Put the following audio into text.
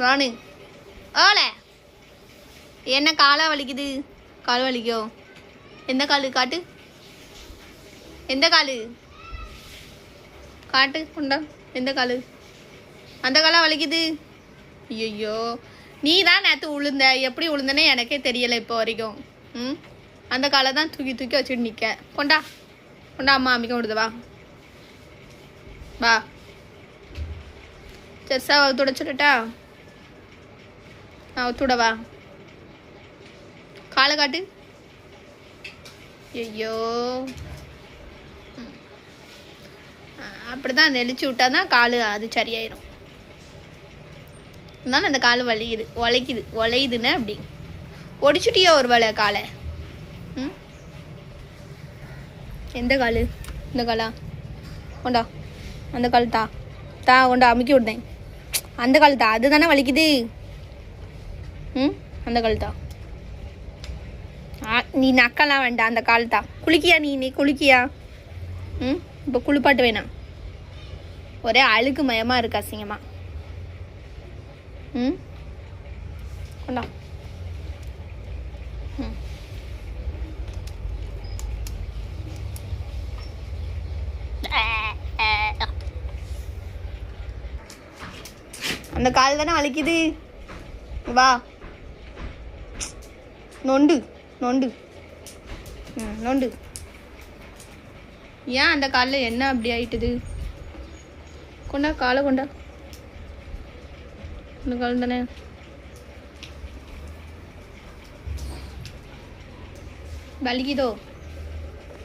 ராணு ஓல என்ன காலா வலிக்குது? கால் வலிக்கோ? எந்த காலு காட்டு, எந்த காலு காட்டு கொண்டா, எந்த காலு? அந்த காலா வலிக்குது. ஐயோ நீ தான் நேற்று உளுந்த, எப்படி உளுந்தனே எனக்கே தெரியலை இப்போ வரைக்கும். அந்த காலை தான் தூக்கி தூக்கி வச்சுட்டு நிற்க. கொண்டா கொண்டா, அம்மா அம்மிக்க விடுது, வா வா. சரிசா துடைச்சுடட்டா? துடவா? காலை காட்டு. ஐயோ அப்படிதான் நெளிச்சு விட்டா தான் காலு அது சரியாயிடும். இருந்தாலும் அந்த கால் வலிக்குது, ஒலையுதுன்னு அப்படி ஒடிச்சுட்டியோ ஒரு வேலை காலை? எந்த காலு? இந்த காலா? கொண்டா அந்த கால் தா கொண்டா, அமுக்கி விட்டேன். அந்த கால் தா, அது தானே வலிக்குது. அந்த கால் தா. நீ நக்கலாம் வேண்டாம், அந்த கால் தா. குளிக்கியா நீ குளிக்கியா? இப்போ குளிப்பாட்டு வேணாம், ஒரே அழுக்கு மயமாக இருக்கு, அசிங்கமா. கொண்டா. அந்த கால் தானே வலிக்குது, வா. நொண்டு நொண்டு நொண்டு. ஏன் அந்த காலில் என்ன அப்படி ஆயிட்டுது? கொண்டா காலை கொண்டா. இந்த கால் தானே வலிக்குதோ?